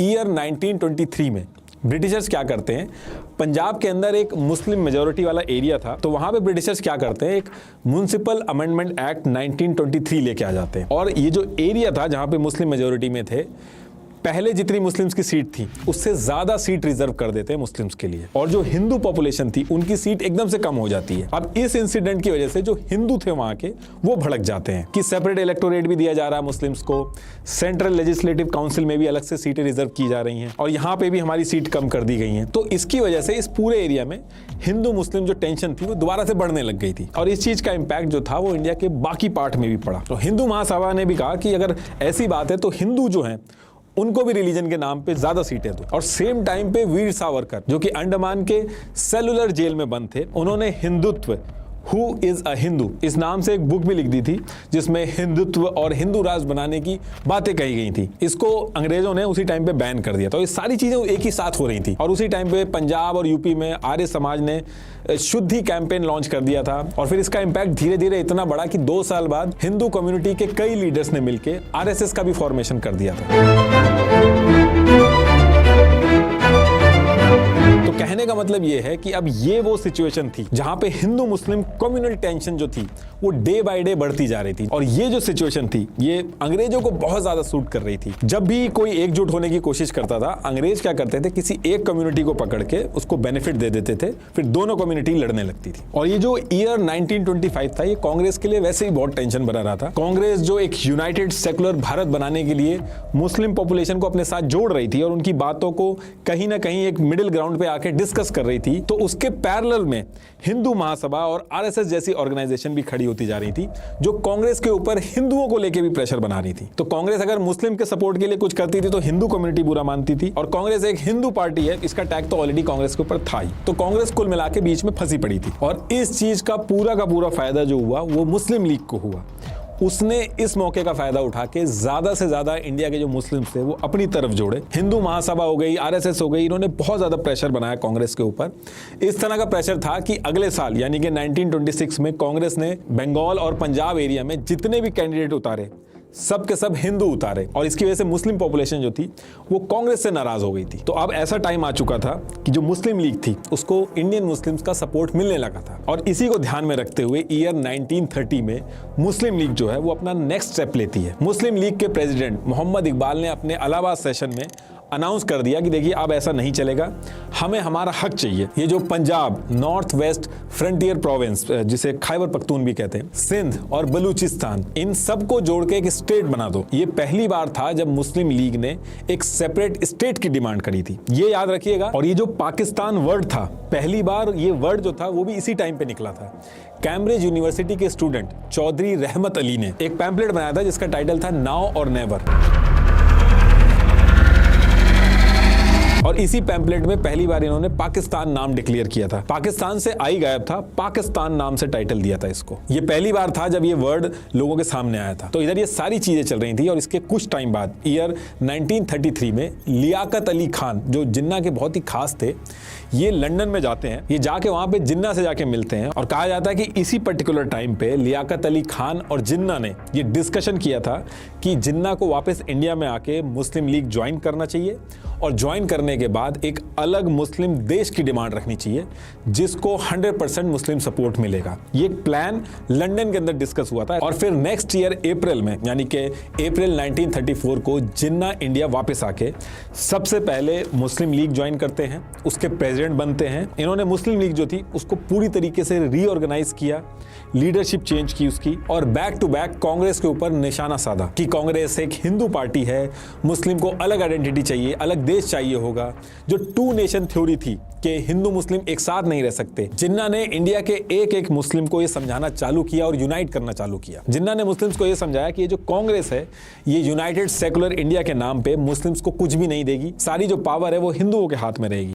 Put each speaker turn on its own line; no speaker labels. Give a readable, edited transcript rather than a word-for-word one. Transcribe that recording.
Year 1923 में Britishers क्या करते हैं, पंजाब के अंदर एक मुस्लिम मेजोरिटी वाला एरिया था, तो वहां पे ब्रिटिशर्स क्या करते हैं, एक म्युनिसिपल अमेंडमेंट एक्ट 1923 लेके आ जाते हैं। और ये जो एरिया था जहां पे मुस्लिम मेजोरिटी में थे, पहले जितनी मुस्लिम्स की सीट थी उससे ज्यादा सीट रिजर्व कर देते हैं मुस्लिम्स के लिए, और जो हिंदू पॉपुलेशन थी उनकी सीट एकदम से कम हो जाती है। अब इस इंसिडेंट की वजह से जो हिंदू थे वहां के, वो भड़क जाते हैं कि सेपरेट इलेक्टोरेट भी दिया जा रहा है मुस्लिम्स को, सेंट्रल लेजिस्लेटिव काउंसिल में भी अलग से सीटें रिजर्व की जा रही हैं, और यहाँ पे भी हमारी सीट कम कर दी गई हैं। तो इसकी वजह से इस पूरे एरिया में हिंदू मुस्लिम जो टेंशन थी वो दोबारा से बढ़ने लग गई थी, और इस चीज का इंपैक्ट जो था वो इंडिया के बाकी पार्ट में भी पड़ा। तो हिंदू महासभा ने भी कहा कि अगर ऐसी बात है तो हिंदू जो है उनको भी रिलीजन के नाम पे ज्यादा सीटें दो। और सेम टाइम पे वीर सावरकर जो कि अंडमान के सेलुलर जेल में बंद थे, उन्होंने Hindutva who is a Hindu इस नाम से एक बुक भी लिख दी थी, जिसमें हिंदुत्व और हिंदू राष्ट्र बनाने की बातें कही गई थी। इसको अंग्रेजों ने उसी टाइम पे बैन कर दिया था। तो ये सारी चीजें एक ही साथ हो रही थी, और उसी टाइम पे पंजाब और यूपी में आर्य समाज ने शुद्धि कैंपेन लॉन्च कर दिया था। और फिर इसका इंपैक्ट धीरे धीरे इतना बढ़ा कि 2 साल बाद हिंदू कम्युनिटी के कई लीडर्स ने मिलकर आरएसएस का भी फॉर्मेशन कर दिया था। तो कहने का मतलब यह है कि अब ये वो सिचुएशन थी जहां पे हिंदू मुस्लिम कम्युनल टेंशन जो थी वो डे बाय डे बढ़ती जा रही थी, और ये जो सिचुएशन थी ये अंग्रेजों को बहुत ज्यादा सूट कर रही थी। जब भी कोई एकजुट होने की कोशिश करता था, अंग्रेज क्या करते थे, किसी एक कम्युनिटी को पकड़ के उसको बेनिफिट दे देते थे, फिर दोनों कम्युनिटी लड़ने लगती थी। और ये जो ईयर 1925 था, ये कांग्रेस के लिए वैसे ही बहुत टेंशन भरा रहा था। कांग्रेस जो एक यूनाइटेड सेकुलर भारत बनाने के लिए मुस्लिम पॉपुलेशन को अपने साथ जोड़ रही थी और उनकी बातों को कहीं ना कहीं एक मिडिल ग्राउंड पे आके डिस्कस कर रही थी, तो उसके पैरेलल में हिंदू महासभा और आरएसएस जैसी ऑर्गेनाइजेशन भी खड़ी होती जा रही थी, जो कांग्रेस के ऊपर हिंदुओं को लेकर भी प्रेशर बना रही थी। तो कांग्रेस अगर मुस्लिम के सपोर्ट के लिए कुछ करती थी तो हिंदू कम्युनिटी बुरा मानती थी, और कांग्रेस एक हिंदू पार्टी है, इसका टैग तो ऑलरेडी कांग्रेस के ऊपर था ही। तो कांग्रेस कुल मिला के बीच में फंसी पड़ी थी, और इस चीज का पूरा फायदा जो हुआ वो मुस्लिम लीग को हुआ। उसने इस मौके का फायदा उठा के ज्यादा से ज्यादा इंडिया के जो मुस्लिम्स थे वो अपनी तरफ जोड़े। हिंदू महासभा हो गई, आरएसएस हो गई, इन्होंने बहुत ज्यादा प्रेशर बनाया कांग्रेस के ऊपर। इस तरह का प्रेशर था कि अगले साल यानी कि 1926 में कांग्रेस ने बंगाल और पंजाब एरिया में जितने भी कैंडिडेट उतारे सब के सब हिंदू उतारे, और इसकी वजह से मुस्लिम पॉपुलेशन जो थी वो कांग्रेस से नाराज हो गई थी। तो अब ऐसा टाइम आ चुका था कि जो मुस्लिम लीग थी उसको इंडियन मुस्लिम्स का सपोर्ट मिलने लगा था, और इसी को ध्यान में रखते हुए ईयर 1930 में मुस्लिम लीग जो है वो अपना नेक्स्ट स्टेप लेती है। मुस्लिम लीग के प्रेसिडेंट मोहम्मद इकबाल ने अपने इलाहाबाद सेशन में अनाउंस कर दिया कि देखिए अब ऐसा नहीं चलेगा, हमें हमारा हक चाहिए। ये जो Punjab, north west frontier province जिसे खैबर पख्तून भी कहते हैं, सिंध और बलूचिस्तान, इन सबको जोड़ के एक स्टेट बना दो। ये पहली बार था जब मुस्लिम लीग ने एक सेपरेट स्टेट की डिमांड करी थी, ये याद रखिएगा। और ये जो पाकिस्तान वर्ड था, पहली बार ये वर्ड जो था वो भी इसी टाइम पे निकला था। कैम्ब्रिज यूनिवर्सिटी के स्टूडेंट चौधरी रहमत अली ने एक पैम्पलेट बनाया था जिसका टाइटल था नाउ और नेवर, और इसी पैम्पलेट में पहली बार इन्होंने पाकिस्तान नाम डिक्लेयर किया था। पाकिस्तान से आई गायब था, पाकिस्तान नाम से टाइटल दिया था इसको। ये पहली बार था जब ये वर्ड लोगों के सामने आया था। तो इधर ये सारी चीजें चल रही थी, और इसके कुछ टाइम बाद ईयर 1933 में लियाकत अली खान जो जिन्ना के बहुत ही खास थे, ये लंदन में जाते हैं। ये जाके वहां पे जिन्ना से जाके मिलते हैं, और कहा जाता है कि इसी पर्टिकुलर टाइम पे लियाकत अली खान और जिन्ना ने ये डिस्कशन किया था कि जिन्ना को वापस इंडिया में आके मुस्लिम लीग ज्वाइन करना चाहिए, और ज्वाइन करने के बाद एक अलग मुस्लिम देश की डिमांड रखनी चाहिए जिसको 100% मुस्लिम सपोर्ट मिलेगा। ये प्लान लंदन के अंदर डिस्कस हुआ था, और फिर नेक्स्ट ईयर अप्रैल में यानी कि अप्रैल 1934 को जिन्ना इंडिया वापस आके सबसे पहले मुस्लिम लीग ज्वाइन करते हैं, उसके प्रेसिडेंट बनते हैं। इन्होंने मुस्लिम लीग जो थी उसको पूरी तरीके से रीऑर्गेनाइज किया, लीडरशिप चेंज की उसकी, और बैक टू बैक कांग्रेस के ऊपर निशाना साधा कि कांग्रेस एक हिंदू पार्टी है, मुस्लिम को अलग आइडेंटिटी चाहिए, अलग देश चाहिए होगा। जो 2 नेशन थ्योरी थी कि हिंदू मुस्लिम एक साथ नहीं रह सकते, जिन्ना ने इंडिया के एक एक मुस्लिम को यह समझाना चालू किया और यूनाइट करना चालू किया। जिन्ना ने मुस्लिम्स को यह समझाया कि ये जो कांग्रेस है ये यूनाइटेड सेकुलर इंडिया के नाम पे मुस्लिम्स को कुछ भी नहीं देगी, सारी जो पावर है वो हिंदुओं के हाथ में रहेगी।